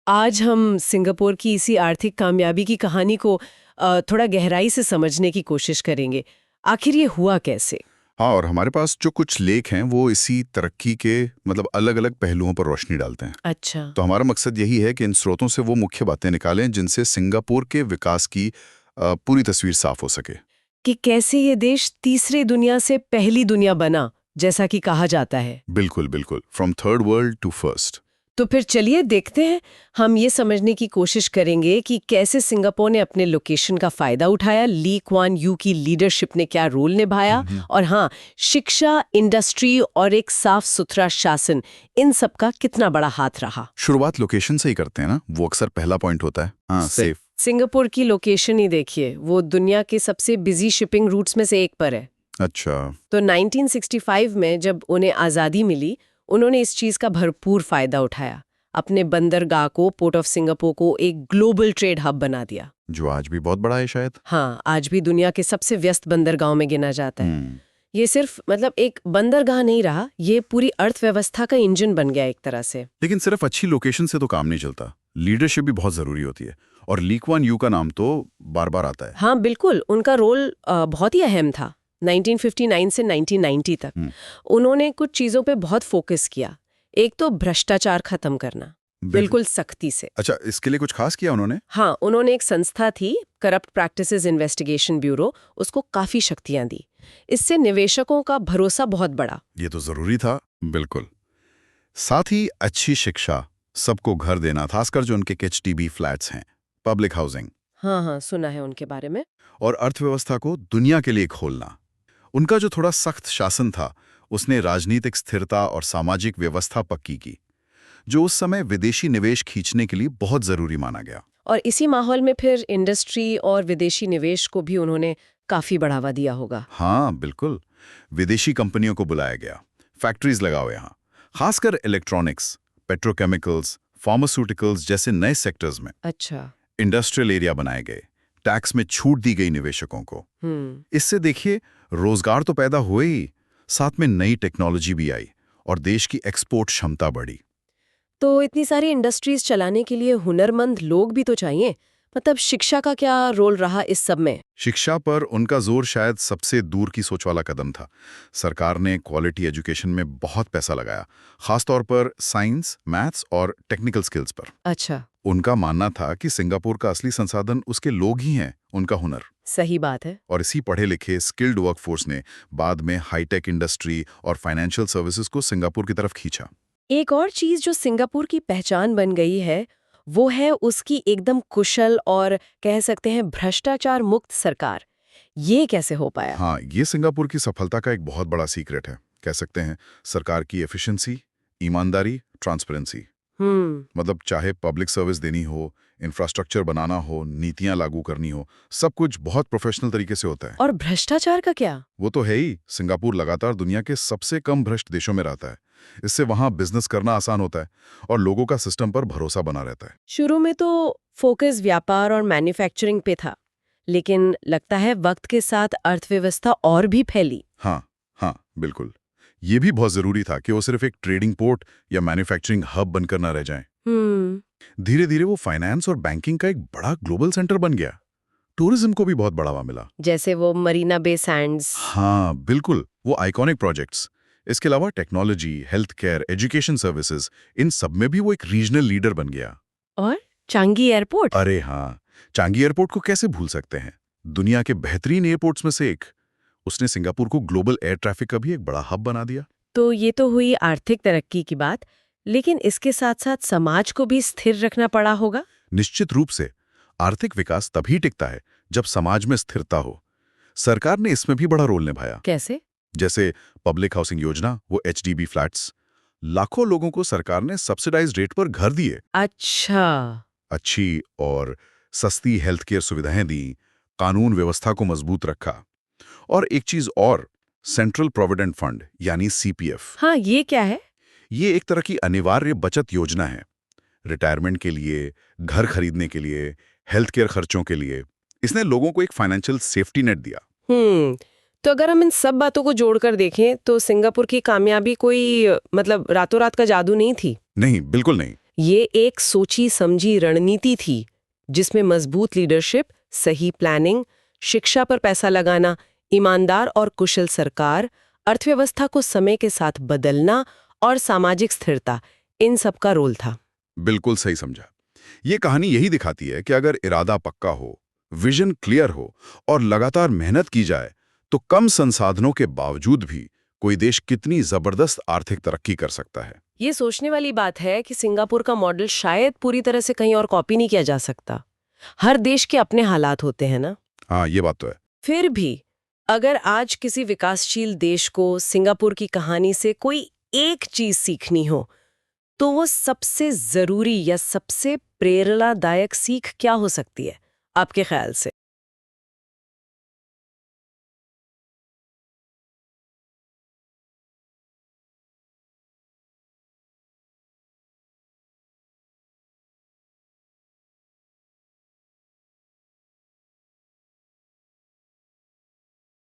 आज हम सिंगापुर की इसी आर्थिक कामयाबी की कहानी को थोड़ा गहराई से समझने की कोशिश करेंगे। आखिर ये हुआ कैसे? हाँ, और हमारे पास जो कुछ लेख हैं वो इसी तरक्की के अलग अलग पहलुओं पर रोशनी डालते हैं। अच्छा। तो हमारा मकसद यही है कि इन स्रोतों से वो मुख्य बातें निकालें जिनसे सिंगापुर के विकास की पूरी तस्वीर साफ हो सके। कि कैसे ये देश तीसरी दुनिया से पहली दुनिया बना, जैसा कि कहा जाता है। बिल्कुल बिल्कुल, from third world to first. तो फिर चलिए देखते हैं। हम ये समझने की कोशिश करेंगे कि कैसे सिंगापुर ने अपने लोकेशन का फायदा उठाया, ली क्वान यू की लीडरशिप ने क्या रोल निभाया, और हाँ, शिक्षा, इंडस्ट्री और एक साफ सुथरा शासन, इन सब का कितना बड़ा हाथ रहा। शुरुआत लोकेशन से ही करते हैं ना, वो अक्सर पहला पॉइंट होता है। हाँ, सेफ। सिंगापुर की लोकेशन ही देखिए, वो दुनिया के सबसे बिजी शिपिंग रूट्स में से एक पर है। अच्छा। तो 1965 में जब उन्हें आज़ादी मिली, उन्होंने इस चीज़ का भरपूर फायदा उठाया। अपने बंदरगाह को, पोर्ट ऑफ सिंगापुर को एक ग्लोबल ट्रेड हब बना दिया। जो आज भी बहुत बड़ा है शायद। हाँ, आज भी दुनिया के सबसे व्यस्त बंदरगाहों में गिना जाता है। ये सिर्फ एक बंदरगाह नहीं रहा, ये पूरी अर्थव्यवस्था का इंजन बन गया एक तरह से। लेकिन सिर्फ अच्छी लोकेशन से तो काम नहीं चलता, लीडरशिप भी बहुत जरूरी होती है, और ली क्वान यू का नाम तो बार बार आता है। हाँ बिल्कुल, उनका रोल बहुत ही अहम था। 1959 से 1990 तक उन्होंने कुछ चीजों पे बहुत फोकस किया। एक तो भ्रष्टाचार खत्म करना, बिल्कुल सख्ती से। अच्छा, इसके लिए कुछ खास किया उन्होंने? हाँ, उन्होंने एक संस्था थी, करप्ट प्रैक्टिसेस इन्वेस्टिगेशन ब्यूरो, उसको काफी शक्तियां दी। इससे निवेशकों का भरोसा बहुत बढ़ा। ये तो जरूरी था। बिल्कुल। साथ ही अच्छी शिक्षा, सबको घर देना, खासकर जो उनके एचडीबी फ्लैट्स हैं, पब्लिक हाउसिंग। हाँ हाँ, सुना है उनके बारे में। और अर्थव्यवस्था को दुनिया के लिए खोलना। उनका जो थोड़ा सख्त शासन था, उसने राजनीतिक स्थिरता और सामाजिक व्यवस्था पक्की की, जो उस समय विदेशी निवेश खींचने के लिए बहुत जरूरी माना गया। और इसी माहौल में फिर इंडस्ट्री और विदेशी निवेश को भी उन्होंने काफी बढ़ावा दिया होगा। हाँ बिल्कुल, विदेशी कंपनियों को बुलाया गया, फैक्ट्रीज लगाओ यहाँ, खासकर इलेक्ट्रॉनिक्स, पेट्रोकेमिकल्स, फार्मास्यूटिकल्स जैसे नए सेक्टर्स में। अच्छा। इंडस्ट्रियल एरिया बनाए गए, टैक्स में छूट दी गई निवेशकों को। इससे देखिए, रोजगार तो पैदा हुए ही, साथ में नई टेक्नोलॉजी भी आई और देश की एक्सपोर्ट क्षमता बढ़ी। तो इतनी सारी इंडस्ट्रीज चलाने के लिए हुनरमंद लोग भी तो चाहिए। शिक्षा का क्या रोल रहा इस सब में? शिक्षा पर उनका जोर शायद सबसे दूर की सोच वाला कदम था। सरकार ने क्वालिटी एजुकेशन में बहुत पैसा लगाया, खासतौर पर साइंस, मैथ्स और टेक्निकल स्किल्स पर। अच्छा। उनका मानना था कि सिंगापुर का असली संसाधन उसके लोग ही हैं, उनका हुनर। सही बात है। और इसी पढ़े लिखे स्किल्ड वर्कफोर्स ने बाद में हाईटेक इंडस्ट्री और फाइनेंशियल सर्विसेज को सिंगापुर की तरफ खींचा। एक और चीज जो सिंगापुर की पहचान बन गई है, वो है उसकी एकदम कुशल और कह सकते हैं भ्रष्टाचार मुक्त सरकार। ये कैसे हो पाया? हाँ, ये सिंगापुर की सफलता का एक बहुत बड़ा सीक्रेट है, कह सकते हैं। सरकार की एफिशिएंसी, ईमानदारी, ट्रांसपेरेंसी। चाहे पब्लिक सर्विस देनी हो, इंफ्रास्ट्रक्चर बनाना हो, नीतियां लागू करनी हो, सब कुछ बहुत प्रोफेशनल तरीके से होता है। और भ्रष्टाचार का क्या? वो तो है ही, सिंगापुर लगातार दुनिया के सबसे कम भ्रष्ट देशों में रहता है। इससे वहां बिजनेस करना आसान होता है और लोगों का सिस्टम पर भरोसा बना रहता है। शुरू में तो फोकस व्यापार और मैन्युफैक्चरिंग पे था, लेकिन लगता है वक्त के साथ अर्थव्यवस्था और भी फैली। हाँ हाँ बिल्कुल, ये भी बहुत जरूरी था कि वो सिर्फ एक ट्रेडिंग पोर्ट या मैन्युफैक्चरिंग हब बनकर ना रह जाएं। धीरे धीरे वो फाइनेंस और बैंकिंग का एक बड़ा ग्लोबल सेंटर बन गया। टूरिज्म को भी बहुत बढ़ावा मिला, जैसे वो मरीना बे सैंड्स। हाँ बिल्कुल, वो आइकॉनिक प्रोजेक्ट्स। इसके अलावा technology, health care, education services, इन सब में भी वो एक रीजनल लीडर बन गया। और चांगी एयरपोर्ट। अरे हाँ, चांगी एयरपोर्ट को कैसे भूल सकते हैं, दुनिया के बेहतरीन एयरपोर्ट्स में से एक। उसने सिंगापुर को ग्लोबल एयर ट्रैफिक का भी एक बड़ा हब बना दिया। तो ये तो हुई आर्थिक तरक्की की बात, लेकिन इसके साथ साथ समाज को भी स्थिर रखना पड़ा होगा। निश्चित रूप से, आर्थिक विकास तभी टिकता है जब समाज में स्थिरता हो। सरकार ने इसमें भी बड़ा रोल निभाया। कैसे? जैसे पब्लिक हाउसिंग योजना, वो एचडीबी फ्लैट्स, लाखों लोगों को सरकार ने सब्सिडाइज्ड रेट पर घर दिए। अच्छा। अच्छी और सस्ती हेल्थ केयर सुविधाएं दी, कानून व्यवस्था को मजबूत रखा। और एक चीज और, सेंट्रल प्रोविडेंट फंड यानी सीपीएफ। हाँ, ये क्या है? ये एक तरह की अनिवार्य बचत योजना है, रिटायरमेंट के लिए, घर खरीदने के लिए, हेल्थ केयर खर्चों के लिए। इसने लोगों को एक फाइनेंशियल सेफ्टी नेट दिया। तो अगर हम इन सब बातों को जोड़कर देखें तो सिंगापुर की कामयाबी कोई रातों रात का जादू नहीं थी। नहीं, बिल्कुल नहीं। ये एक सोची समझी रणनीति थी जिसमें मजबूत लीडरशिप, सही प्लानिंग, शिक्षा पर पैसा लगाना, ईमानदार और कुशल सरकार, अर्थव्यवस्था को समय के साथ बदलना और सामाजिक स्थिरता, इन सब का रोल था। बिल्कुल सही समझा। ये कहानी यही दिखाती है कि अगर इरादा पक्का हो, विजन क्लियर हो और लगातार मेहनत की जाए तो कम संसाधनों के बावजूद भी कोई देश कितनी जबरदस्त आर्थिक तरक्की कर सकता है। ये सोचने वाली बात है कि सिंगापुर का मॉडल शायद पूरी तरह से कहीं और कॉपी नहीं किया जा सकता। हर देश के अपने हालात होते हैं ना। हाँ, ये बात तो है। फिर भी अगर आज किसी विकासशील देश को सिंगापुर की कहानी से कोई एक चीज सीखनी हो तो वो सबसे जरूरी या सबसे प्रेरणादायक सीख क्या हो सकती है आपके ख्याल से?